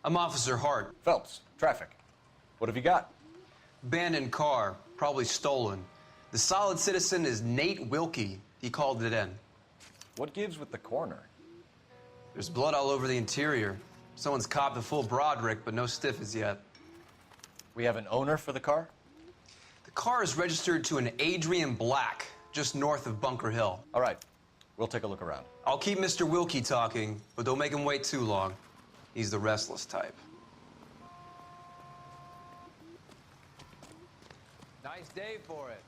I'm Officer Hart. Phelps, traffic. What have you got? Abandoned car, probably stolen. The solid citizen is Nate Wilkie. He called it in. What gives with the coroner? There's blood all over the interior. Someone's copped a full Broderick, but no stiff as yet. We have an owner for the car? The car is registered to an Adrian Black, just north of Bunker Hill. All right, we'll take a look around. I'll keep Mr. Wilkie talking, but don't make him wait too long. He's the restless type. Nice day for it.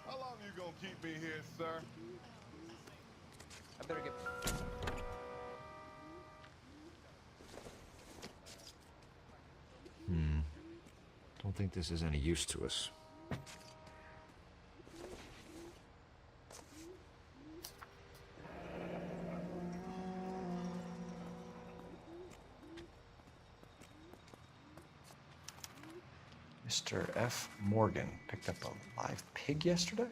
How long you gonna keep me here, sir? I better get... Don't think this is any use to us. Mr. F. Morgan picked up a live pig yesterday?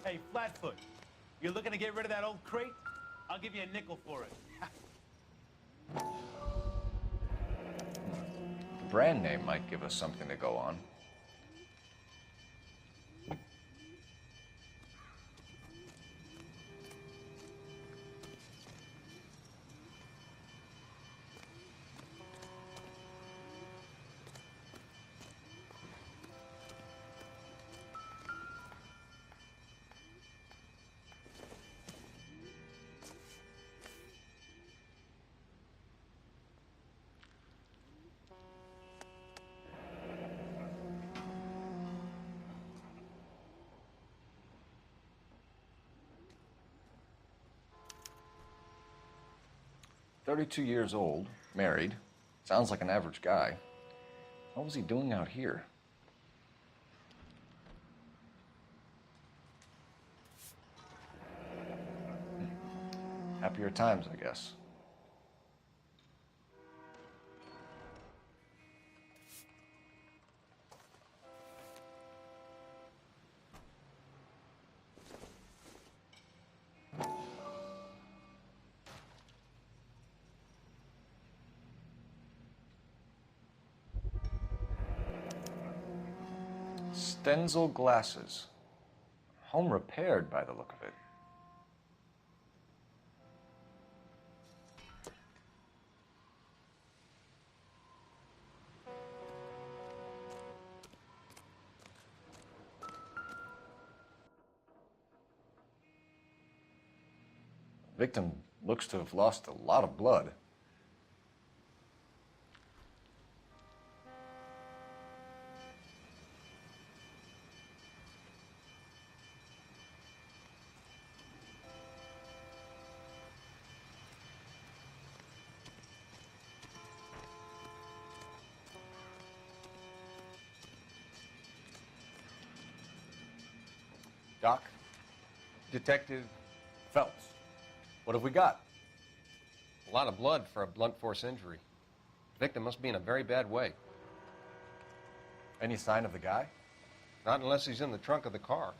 Hey, Flatfoot, you're looking to get rid of that old crate? I'll give you a nickel for it. The brand name might give us something to go on. "32 years old, married. Sounds like an average guy. What was he doing out here?" Happier times, I guess. Stenzel glasses. Home repaired by the look of it. Victim looks to have lost a lot of blood. Doc? Detective, Phelps. What have we got? a lot of blood for a blunt force injury. Victim must be in a very bad way. Any sign of the guy? Not unless he's in the trunk of the car.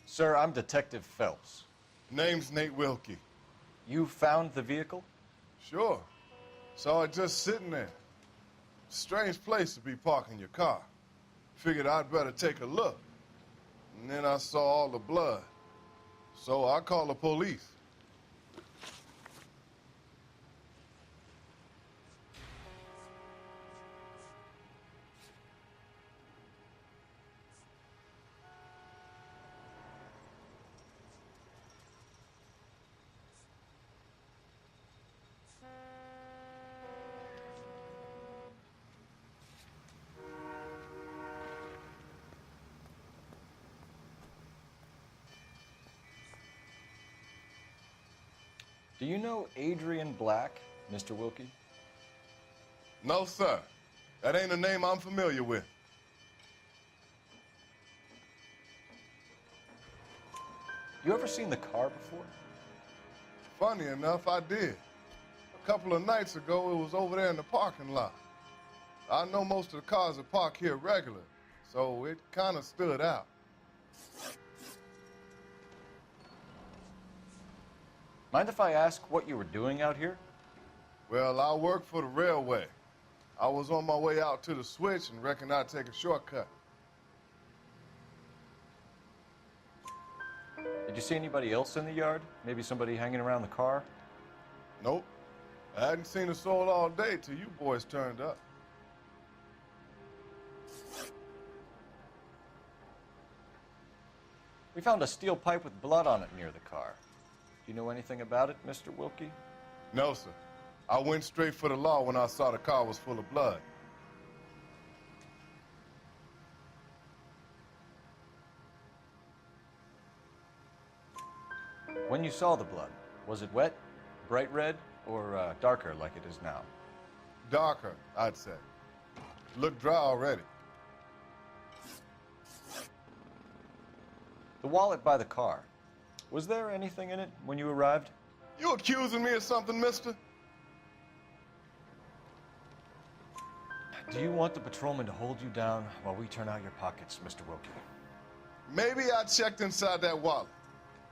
Sir, I'm Detective Phelps. Name's Nate Wilkie. You found the vehicle? Sure. Saw it just sitting there. Strange place to be parking your car. Figured I'd better take a look. And then I saw all the blood. So I called the police. Do you know Adrian Black, Mr. Wilkie? No, sir. That ain't a name I'm familiar with. You ever seen the car before? Funny enough, I did. A couple of nights ago, it was over there in the parking lot. I know most of the cars are parked here regular, so it kind of stood out. Mind if I ask what you were doing out here? Well, I work for the railway. I was on my way out to the switch and reckoned I'd take a shortcut. Did you see anybody else in the yard? Maybe somebody hanging around the car? Nope. I hadn't seen a soul all day till you boys turned up. We found a steel pipe with blood on it near the car. Do you know anything about it, Mr. Wilkie? No, sir. I went straight for the law when I saw the car was full of blood. When you saw the blood, was it wet, bright red, or darker like it is now? Darker, I'd say. Looked dry already. The wallet by the car. Was there anything in it when you arrived? You accusing me of something, mister? Do you want the patrolman to hold you down while we turn out your pockets, Mr. Wilkie? Maybe I checked inside that wallet.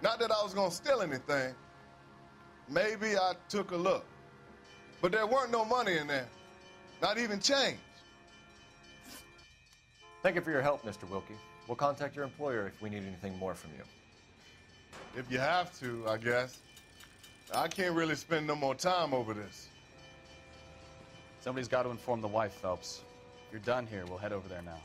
Not that I was gonna steal anything. Maybe I took a look. But there weren't no money in there. Not even change. Thank you for your help, Mr. Wilkie. We'll contact your employer if we need anything more from you. If you have to, I guess. I can't really spend no more time over this. Somebody's got to inform the wife, Phelps. If you're done here, we'll head over there now.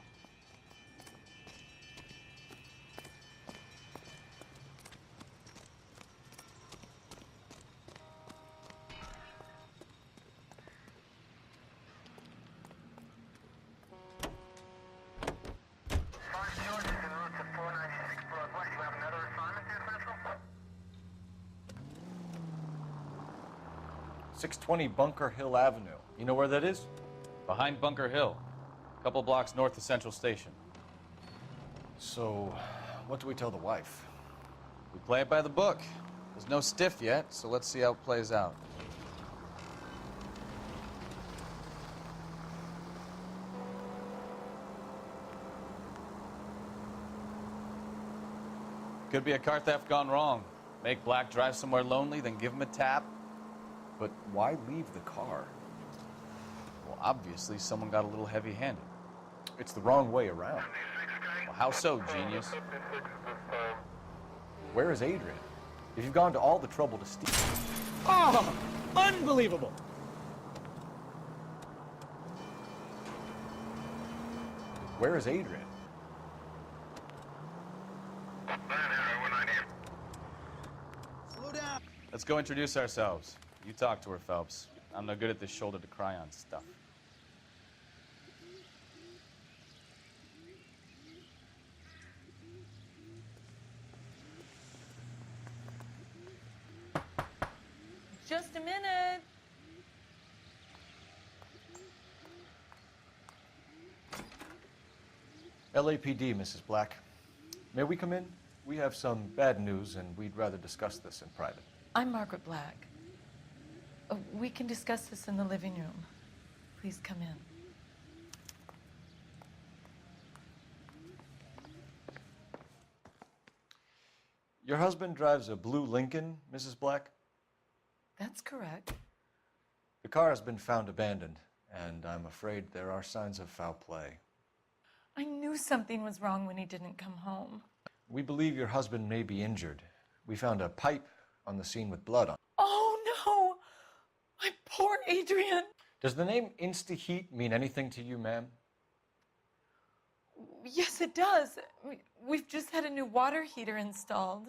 .620 Bunker Hill Avenue. You know where that is? Behind Bunker Hill, a couple blocks north of Central Station. So, what do we tell the wife? We play it by the book. There's no stiff yet, so let's see how it plays out. Could be a car theft gone wrong. Make Black drive somewhere lonely, then give him a tap. But why leave the car? Well, obviously, someone got a little heavy-handed. It's the wrong way around. Well, how so, genius? Where is Adrian? If you've gone to all the trouble to steal... Oh, unbelievable. Where is Adrian? Let's go introduce ourselves. You talk to her, Phelps. I'm no good at this shoulder-to-cry-on stuff. Just a minute. LAPD, Mrs. Black. May we come in? We have some bad news, and we'd rather discuss this in private. I'm Margaret Black. We can discuss this in the living room. Please come in. Your husband drives a blue Lincoln, Mrs. Black? That's correct. The car has been found abandoned, and I'm afraid there are signs of foul play. I knew something was wrong when he didn't come home. We believe your husband may be injured. We found a pipe on the scene with blood on it. Oh, no! My poor Adrian! Does the name Insta-Heat mean anything to you, ma'am? Yes, it does. We've just had a new water heater installed.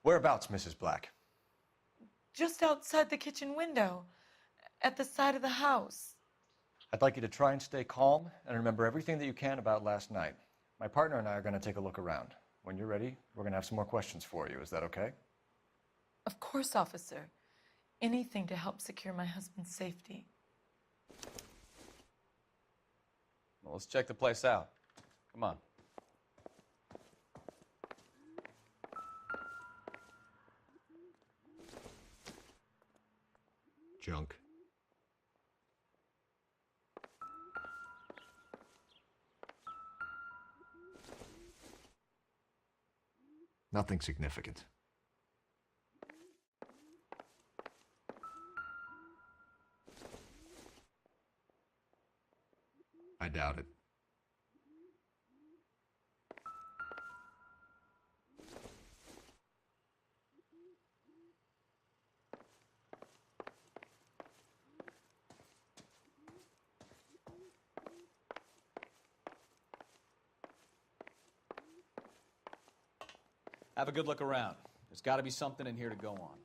Whereabouts, Mrs. Black? Just outside the kitchen window, at the side of the house. I'd like you to try and stay calm and remember everything that you can about last night. My partner and I are going to take a look around. When you're ready, we're going to have some more questions for you. Is that okay? Of course, officer. Anything to help secure my husband's safety. Well, let's check the place out. Come on. Junk. Nothing significant. I doubt it. Have a good look around. There's got to be something in here to go on.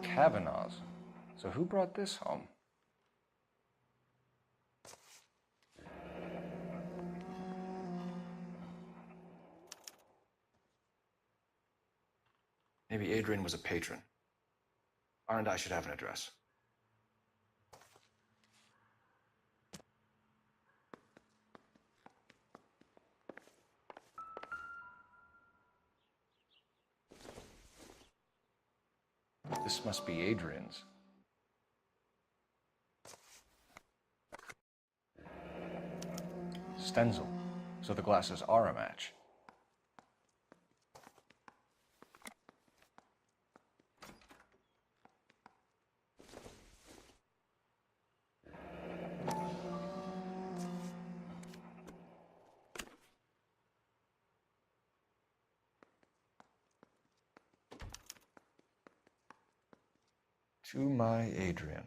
Kavanaugh's. So who brought this home? Maybe Adrian was a patron. R and I should have an address. This must be Adrian's. Stenzel. So the glasses are a match. To my Adrian.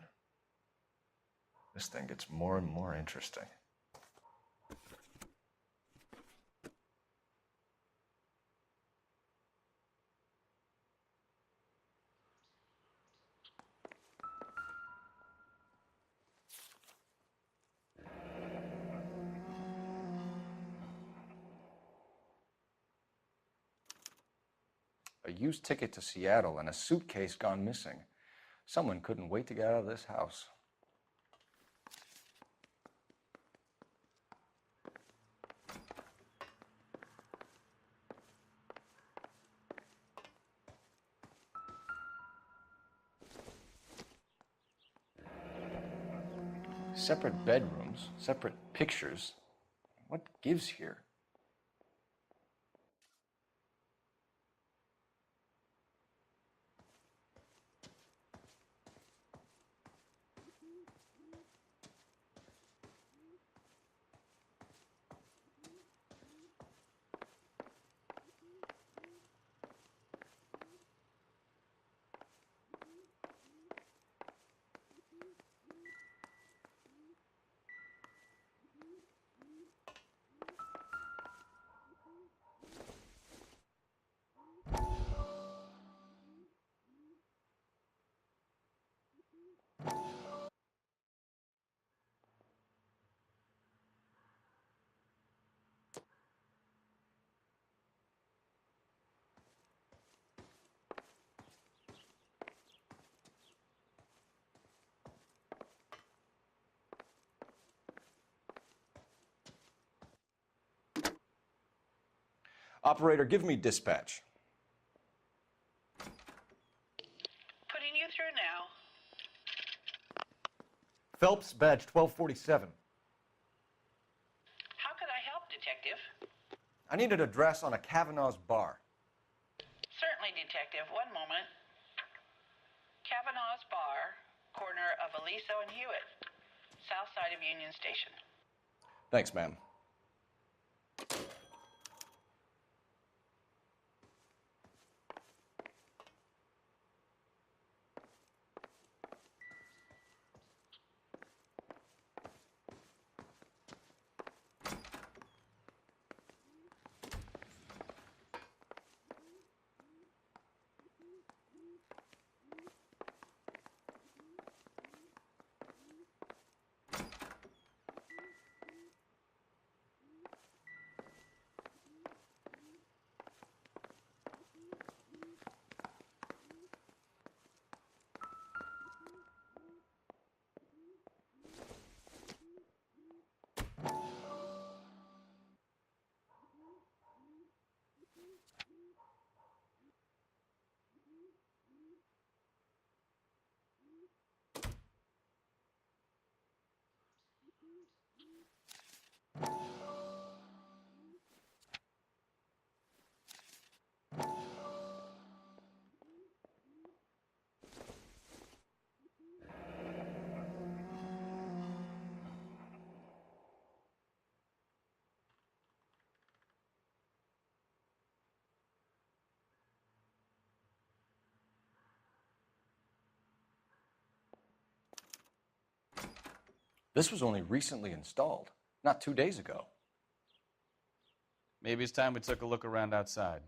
This thing gets more and more interesting. A used ticket to Seattle and a suitcase gone missing. Someone couldn't wait to get out of this house. Separate bedrooms, separate pictures. What gives here? Operator, give me dispatch. Putting you through now. Phelps, badge 1247. How could I help, Detective? I need an address on a Kavanaugh's bar. Certainly, Detective. One moment. Kavanaugh's Bar, corner of Aliso and Hewitt, south side of Union Station. Thanks, ma'am. This was only recently installed, not 2 days ago. Maybe it's time we took a look around outside.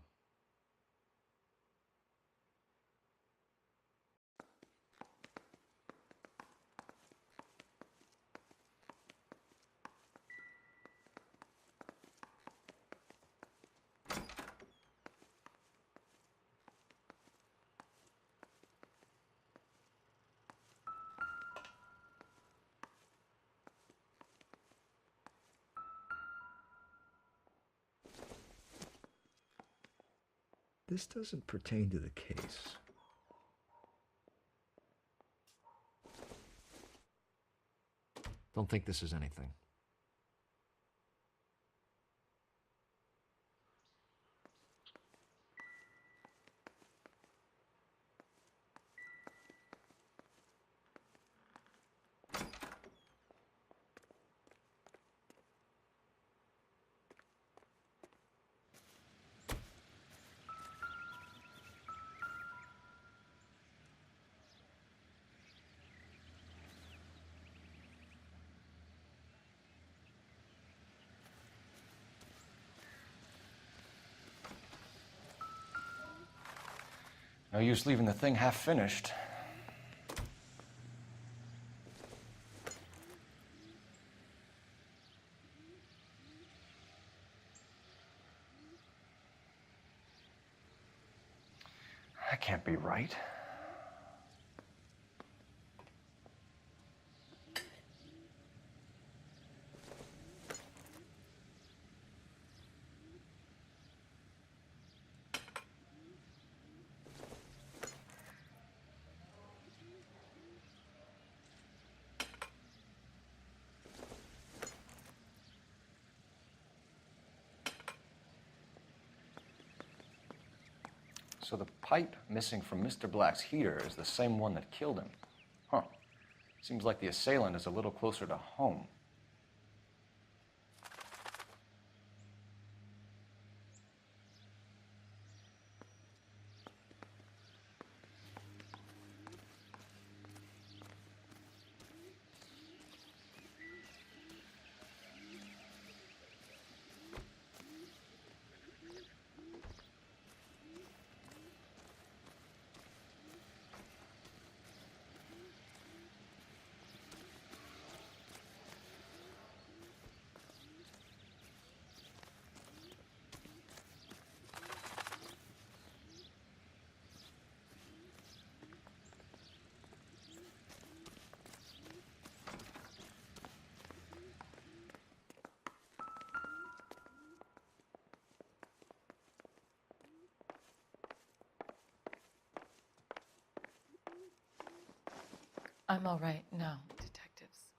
This doesn't pertain to the case. Don't think this is anything. No use leaving the thing half finished. That can't be right. So the pipe missing from Mr. Black's heater is the same one that killed him. Huh. Seems like the assailant is a little closer to home. I'm all right now, detectives.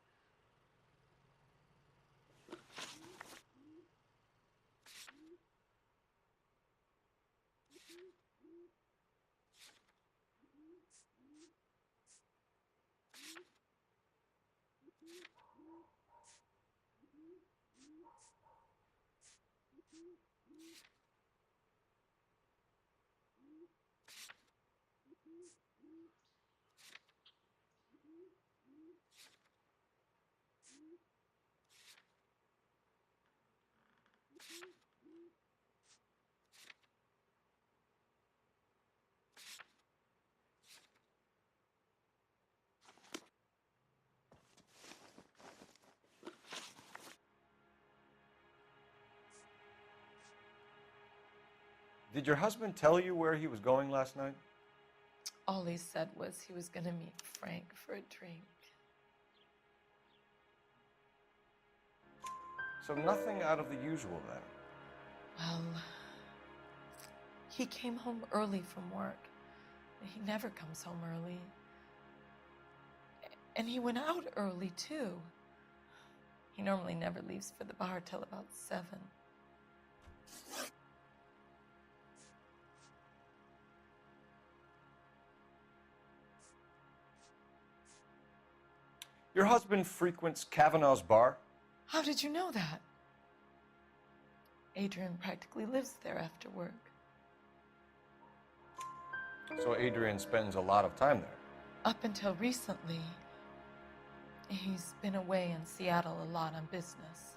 Did your husband tell you where he was going last night? All he said was he was going to meet Frank for a drink. So nothing out of the usual then. Well, he came home early from work. He never comes home early. And he went out early, too. He normally never leaves for the bar till about 7. Your husband frequents Kavanaugh's bar? How did you know that? Adrian practically lives there after work. So Adrian spends a lot of time there. Up until recently, He's been away in Seattle a lot on business.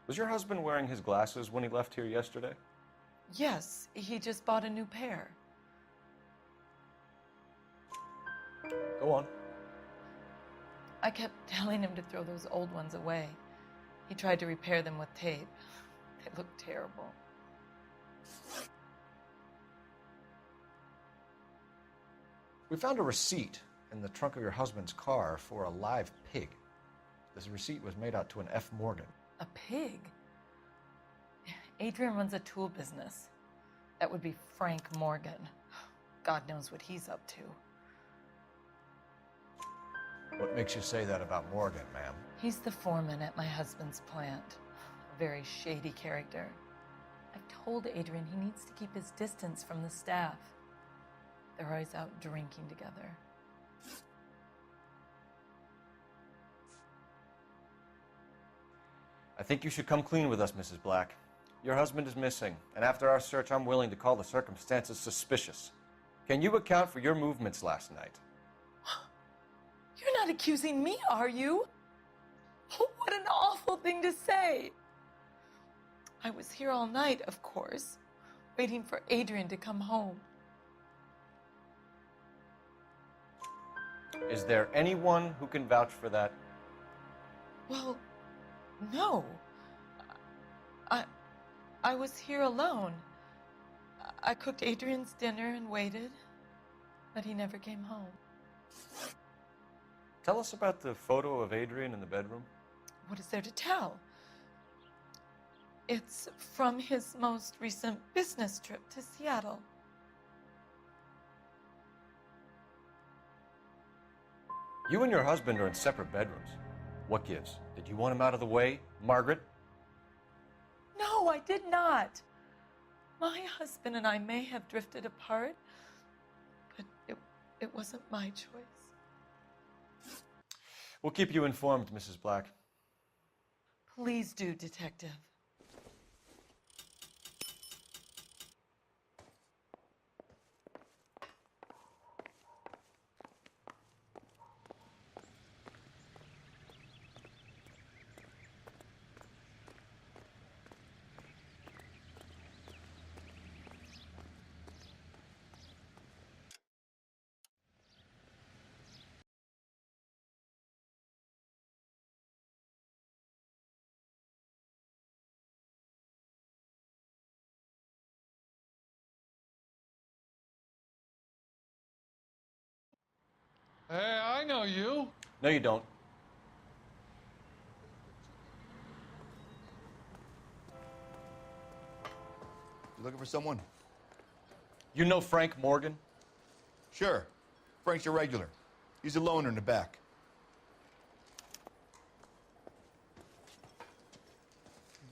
Was your husband wearing his glasses when he left here yesterday? Yes, he just bought a new pair. Go on. I kept telling him to throw those old ones away. He tried to repair them with tape. They look terrible. We found a receipt in the trunk of your husband's car for a live pig. This receipt was made out to an F. Morgan. A pig? Adrian runs a tool business. That would be Frank Morgan. God knows what he's up to. What makes you say that about Morgan, ma'am? He's the foreman at my husband's plant. A very shady character. I've told Adrian he needs to keep his distance from the staff. They're always out drinking together. I think you should come clean with us, Mrs. Black. Your husband is missing, and after our search, I'm willing to call the circumstances suspicious. Can you account for your movements last night? You're not accusing me, are you? What an awful thing to say. I was here all night, of course, waiting for Adrian to come home. Is there anyone who can vouch for that? Well, no. I was here alone. I cooked Adrian's dinner and waited, but he never came home. Tell us about the photo of Adrian in the bedroom. What is there to tell? It's from his most recent business trip to Seattle. You and your husband are in separate bedrooms. What gives? Did you want him out of the way, Margaret? No, I did not. My husband and I may have drifted apart, but it wasn't my choice. We'll keep you informed, Mrs. Black. Please do, Detective. Hey, I know you. No, you don't. You looking for someone? You know Frank Morgan? Sure. Frank's your regular. He's a loner in the back.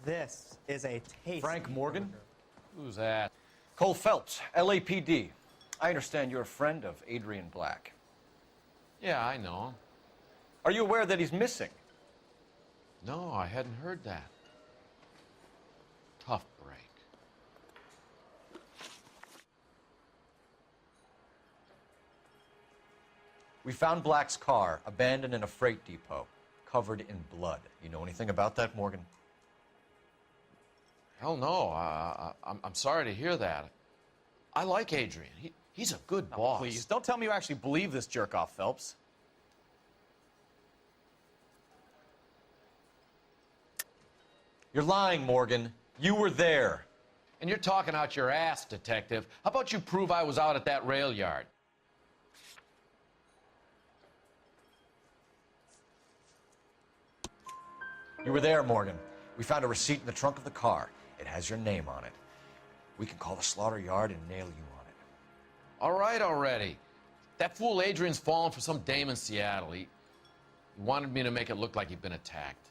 This is a taste. Frank Morgan? Who's that? Cole Phelps, LAPD. I understand you're a friend of Adrian Black. Yeah, I know him. Are you aware that he's missing? No, I hadn't heard that. Tough break. We found Black's car abandoned in a freight depot, covered in blood. You know anything about that, Morgan? Hell no. I'm sorry to hear that. I like Adrian. He's a good boss. Please, don't tell me you actually believe this jerk-off, Phelps. You're lying, Morgan. You were there. And you're talking out your ass, Detective. How about you prove I was out at that rail yard? You were there, Morgan. We found a receipt in the trunk of the car. It has your name on it. We can call the slaughter yard and nail you on it. All right already. That fool Adrian's fallen for some dame in Seattle. He wanted me to make it look like he'd been attacked.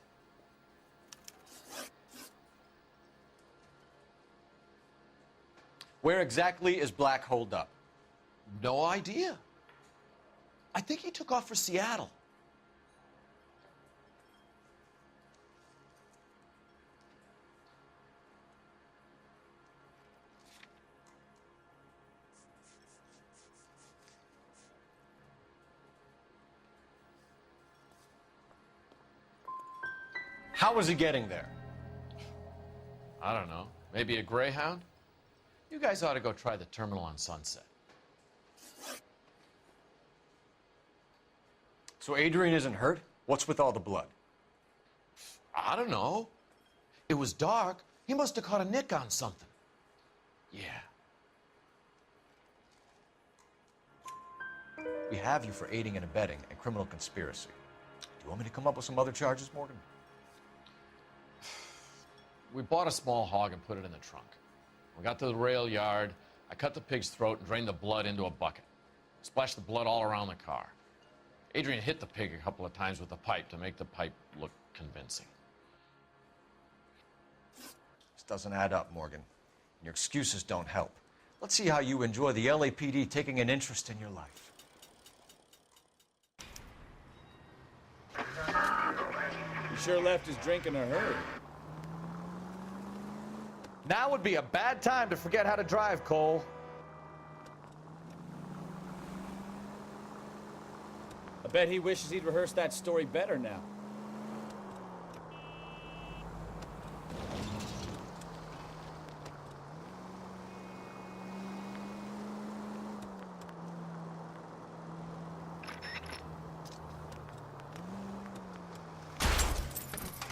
Where exactly is Black holed up? No idea. I think he took off for Seattle. How was he getting there? I don't know. Maybe a Greyhound? You guys ought to go try the terminal on Sunset. So Adrian isn't hurt? What's with all the blood? I don't know. It was dark. He must have caught a nick on something. Yeah. We have you for aiding and abetting and criminal conspiracy. Do you want me to come up with some other charges, Morgan? We bought a small hog and put it in the trunk. We got to the rail yard. I cut the pig's throat and drained the blood into a bucket. Splashed the blood all around the car. Adrian hit the pig a couple of times with the pipe to make the pipe look convincing. This doesn't add up, Morgan. Your excuses don't help. Let's see how you enjoy the LAPD taking an interest in your life. He sure left his drink in a hurry. Now would be a bad time to forget how to drive, Cole. I bet he wishes he'd rehearsed that story better now.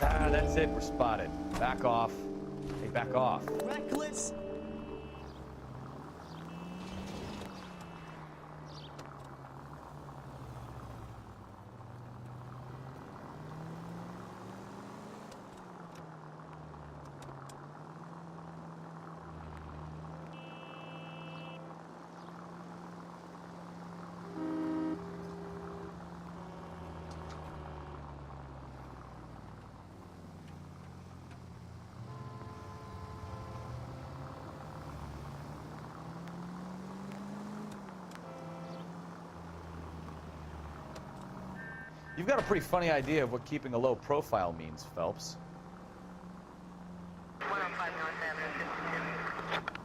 Ah, that's it. We're spotted. Back off. Hey, back off. Reckless. You've got a pretty funny idea of what keeping a low profile means, Phelps. 105 North Avenue, 52.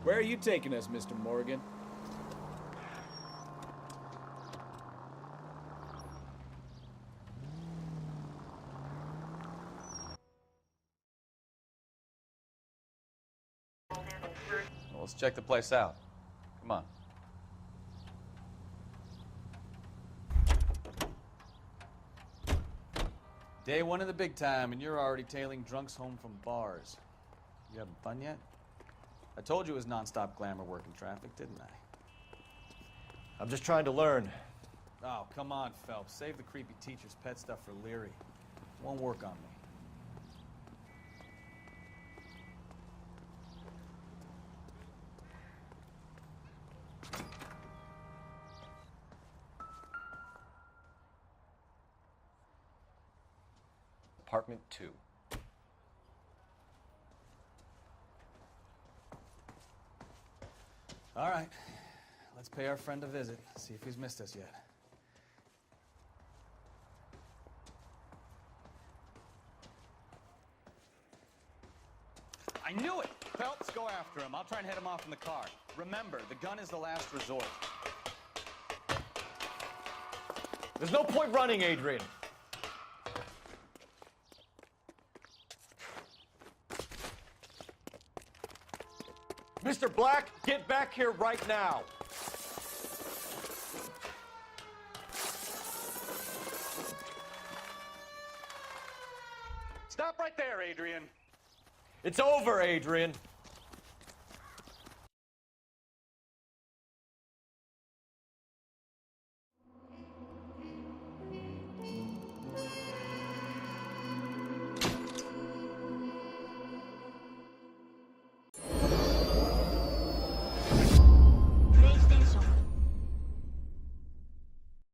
Where are you taking us, Mr. Morgan? Well, let's check the place out. Come on. Day one of the big time, and you're already tailing drunks home from bars. You having fun yet? I told you it was non-stop glamour working traffic, didn't I? I'm just trying to learn. Oh, come on, Phelps. Save the creepy teacher's pet stuff for Leary. It won't work on me. Apartment 2. All right. Let's pay our friend a visit, see if he's missed us yet. I knew it! Phelps, go after him. I'll try and head him off in the car. Remember, the gun is the last resort. There's no point running, Adrian. Mr. Black, get back here right now. Stop right there, Adrian. It's over, Adrian.